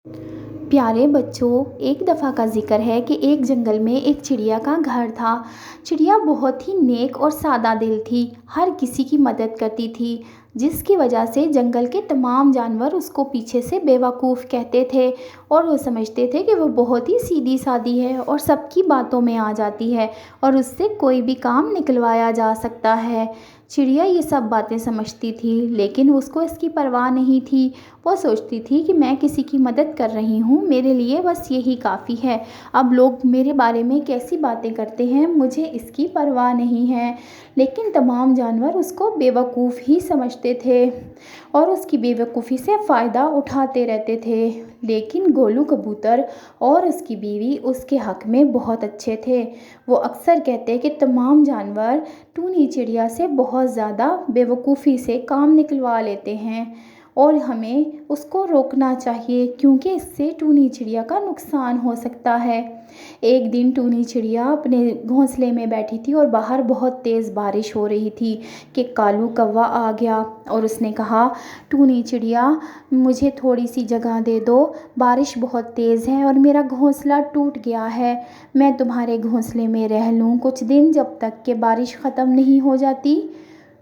प्यारे बच्चों, एक दफ़ा का ज़िक्र है कि एक जंगल में एक चिड़िया का घर था। चिड़िया बहुत ही नेक और सादा दिल थी, हर किसी की मदद करती थी, जिसकी वजह से जंगल के तमाम जानवर उसको पीछे से बेवकूफ़ कहते थे और वो समझते थे कि वो बहुत ही सीधी सादी है और सबकी बातों में आ जाती है और उससे कोई भी काम निकलवाया जा सकता है। चिड़िया ये सब बातें समझती थी, लेकिन उसको इसकी परवाह नहीं थी। वो सोचती थी कि मैं किसी की मदद कर रही हूँ, मेरे लिए बस यही काफ़ी है। अब लोग मेरे बारे में कैसी बातें करते हैं, मुझे इसकी परवाह नहीं है। लेकिन तमाम जानवर उसको बेवकूफ़ ही समझते थे और उसकी बेवकूफ़ी से फ़ायदा उठाते रहते थे। लेकिन गोलू कबूतर और उसकी बीवी उसके हक़ में बहुत अच्छे थे। वो अक्सर कहते कि तमाम जानवर टूनी चिड़िया से बहुत ज़्यादा बेवकूफ़ी से काम निकलवा लेते हैं और हमें उसको रोकना चाहिए, क्योंकि इससे टूनी चिड़िया का नुकसान हो सकता है। एक दिन टूनी चिड़िया अपने घोंसले में बैठी थी और बाहर बहुत तेज़ बारिश हो रही थी कि कालू कौवा आ गया और उसने कहा, टूनी चिड़िया, मुझे थोड़ी सी जगह दे दो, बारिश बहुत तेज़ है और मेरा घोंसला टूट गया है। मैं तुम्हारे घोंसले में रह लूँ कुछ दिन, जब तक कि बारिश ख़त्म नहीं हो जाती।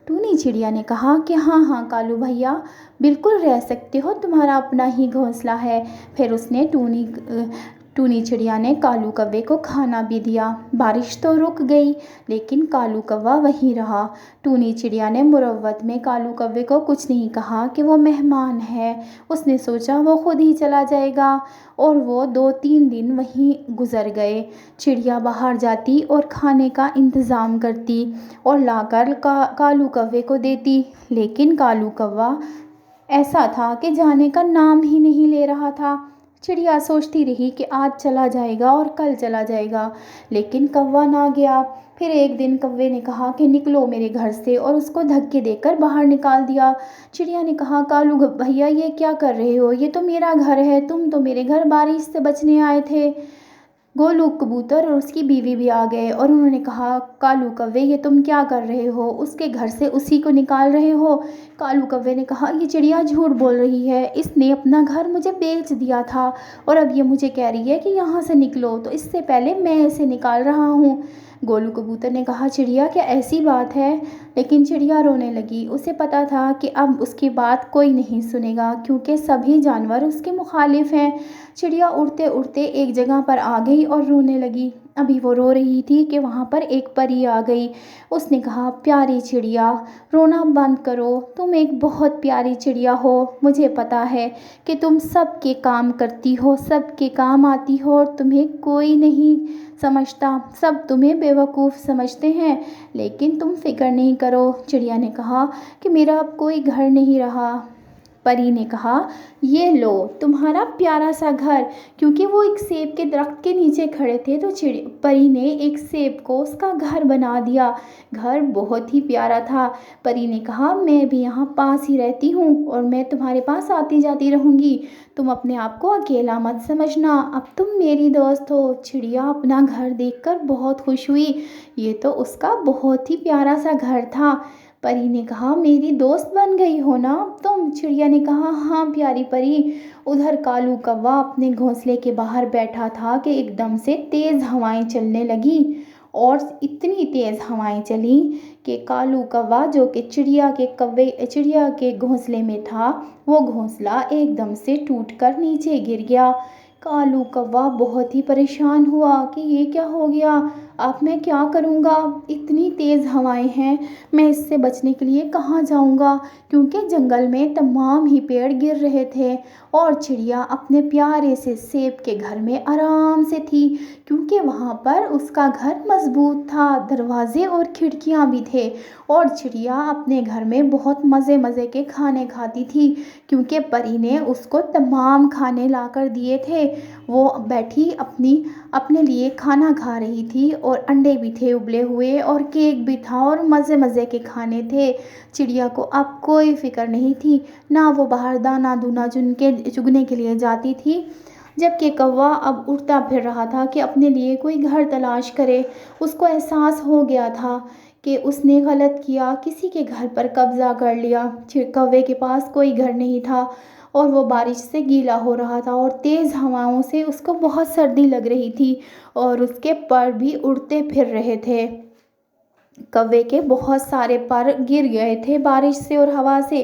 टूनी चिड़िया ने कहा कि हाँ हाँ कालू भैया, बिल्कुल रह सकते हो, तुम्हारा अपना ही घोंसला है। फिर उसने टूनी चिड़िया ने कालू कौवे को खाना भी दिया। बारिश तो रुक गई, लेकिन कालू कौवा वहीं रहा। टूनी चिड़िया ने मुरव्वत में कालू कौवे को कुछ नहीं कहा कि वो मेहमान है। उसने सोचा वो खुद ही चला जाएगा और वो 2-3 दिन वहीं गुजर गए। चिड़िया बाहर जाती और खाने का इंतज़ाम करती और लाकर कालू कौवे को देती, लेकिन कालू कौवा ऐसा था कि जाने का नाम ही नहीं ले रहा था। चिड़िया सोचती रही कि आज चला जाएगा और कल चला जाएगा, लेकिन कौवा ना गया। फिर एक दिन कौवे ने कहा कि निकलो मेरे घर से, और उसको धक्के देकर बाहर निकाल दिया। चिड़िया ने कहा, कालू भैया ये क्या कर रहे हो, ये तो मेरा घर है, तुम तो मेरे घर बारिश से बचने आए थे। गोलू कबूतर और उसकी बीवी भी आ गए और उन्होंने कहा, कालू कौवे ये तुम क्या कर रहे हो, उसके घर से उसी को निकाल रहे हो। कालू कौवे ने कहा, ये चिड़िया झूठ बोल रही है, इसने अपना घर मुझे बेच दिया था और अब ये मुझे कह रही है कि यहाँ से निकलो, तो इससे पहले मैं इसे निकाल रहा हूँ। गोलू कबूतर ने कहा, चिड़िया क्या ऐसी बात है। लेकिन चिड़िया रोने लगी। उसे पता था कि अब उसकी बात कोई नहीं सुनेगा, क्योंकि सभी जानवर उसके मुखालिफ हैं। चिड़िया उड़ते उड़ते एक जगह पर आ गई और रोने लगी। अभी वो रो रही थी कि वहाँ पर एक परी आ गई। उसने कहा, प्यारी चिड़िया, रोना बंद करो, तुम एक बहुत प्यारी चिड़िया हो। मुझे पता है कि तुम सबके काम करती हो, सबके काम आती हो और तुम्हें कोई नहीं समझता, सब तुम्हें बेवकूफ़ समझते हैं, लेकिन तुम फ़िक्र नहीं करो। चिड़िया ने कहा कि मेरा अब कोई घर नहीं रहा। परी ने कहा, ये लो तुम्हारा प्यारा सा घर। क्योंकि वो एक सेब के दरख्त के नीचे खड़े थे, तो परी ने एक सेब को उसका घर बना दिया। घर बहुत ही प्यारा था। परी ने कहा, मैं भी यहाँ पास ही रहती हूँ और मैं तुम्हारे पास आती जाती रहूँगी, तुम अपने आप को अकेला मत समझना, अब तुम मेरी दोस्त हो। चिड़िया अपना घर देखकर बहुत खुश हुई। ये तो उसका बहुत ही प्यारा सा घर था। परी ने कहा, मेरी दोस्त बन गई हो ना तुम। चिड़िया ने कहा, हाँ प्यारी परी। उधर कालू कौवा अपने घोंसले के बाहर बैठा था कि एकदम से तेज़ हवाएं चलने लगी और इतनी तेज़ हवाएं चली कि कालू कौवा, जो कि चिड़िया के घोंसले में था, वो घोंसला एकदम से टूटकर नीचे गिर गया। कालू कौवा बहुत ही परेशान हुआ कि ये क्या हो गया, अब मैं क्या करूँगा, इतनी तेज़ हवाएं हैं, मैं इससे बचने के लिए कहाँ जाऊँगा, क्योंकि जंगल में तमाम ही पेड़ गिर रहे थे और चिड़िया अपने प्यारे से सेब के घर में आराम से थी, क्योंकि वहाँ पर उसका घर मजबूत था, दरवाजे और खिड़कियाँ भी थे और चिड़िया अपने घर में बहुत मज़े मज़े के खाने खाती थी, क्योंकि परी ने उसको तमाम खाने ला कर दिए थे। वो बैठी अपने लिए खाना खा रही थी और अंडे भी थे उबले हुए और केक भी था और मज़े मज़े के खाने थे। चिड़िया को अब कोई फ़िक्र नहीं थी, ना वो बाहर दाना दूना चुगने के लिए जाती थी। जबकि कौवा अब उड़ता फिर रहा था कि अपने लिए कोई घर तलाश करे। उसको एहसास हो गया था कि उसने गलत किया, किसी के घर पर कब्ज़ा कर लिया। कौवे के पास कोई घर नहीं था और वो बारिश से गीला हो रहा था और तेज़ हवाओं से उसको बहुत सर्दी लग रही थी और उसके पर भी उड़ते फिर रहे थे। कौवे के बहुत सारे पर गिर गए थे बारिश से और हवा से।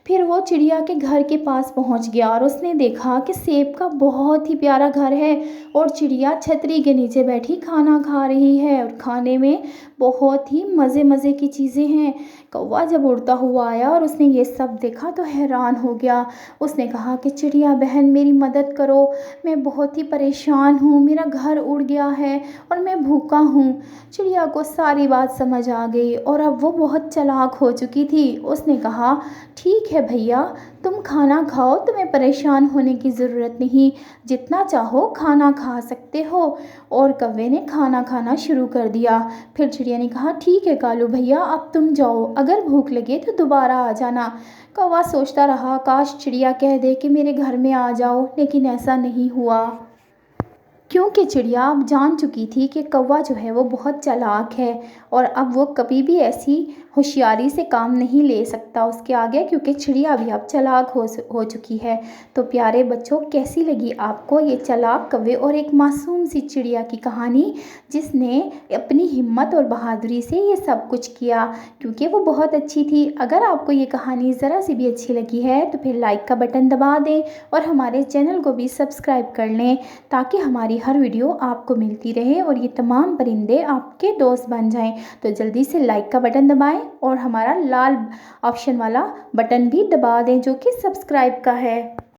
फिर वो चिड़िया के घर के पास पहुंच गया और उसने देखा कि सेब का बहुत ही प्यारा घर है और चिड़िया छतरी के नीचे बैठी खाना खा रही है और खाने में बहुत ही मज़े मज़े की चीज़ें हैं। कौवा जब उड़ता हुआ आया और उसने ये सब देखा तो हैरान हो गया। उसने कहा कि चिड़िया बहन मेरी मदद करो, मैं बहुत ही परेशान हूँ, मेरा घर उड़ गया है और मैं भूखा हूँ। चिड़िया को सारी बात समझ आ गई और अब वो बहुत चालाक हो चुकी थी। उसने कहा ठीक है भैया, तुम खाना खाओ, तुम्हें परेशान होने की ज़रूरत नहीं, जितना चाहो खाना खा सकते हो। और कौवे ने खाना खाना शुरू कर दिया। फिर चिड़िया ने कहा ठीक है कालू भैया, अब तुम जाओ, अगर भूख लगे तो दोबारा आ जाना। कौवा सोचता रहा काश चिड़िया कह दे कि मेरे घर में आ जाओ, लेकिन ऐसा नहीं हुआ क्योंकि चिड़िया अब जान चुकी थी कि कौवा जो है वो बहुत चालाक है और अब वो कभी भी ऐसी होशियारी से काम नहीं ले सकता उसके आगे, क्योंकि चिड़िया भी अब चालाक हो चुकी है। तो प्यारे बच्चों, कैसी लगी आपको ये चालाक कौवे और एक मासूम सी चिड़िया की कहानी, जिसने अपनी हिम्मत और बहादुरी से ये सब कुछ किया, क्योंकि वो बहुत अच्छी थी। अगर आपको ये कहानी ज़रा सी भी अच्छी लगी है तो फिर लाइक का बटन दबा दें और हमारे चैनल को भी सब्सक्राइब कर लें, ताकि हमारी हर वीडियो आपको मिलती रहे और ये तमाम परिंदे आपके दोस्त बन जाएं। तो जल्दी से लाइक का बटन दबाएं और हमारा लाल ऑप्शन वाला बटन भी दबा दें जो कि सब्सक्राइब का है।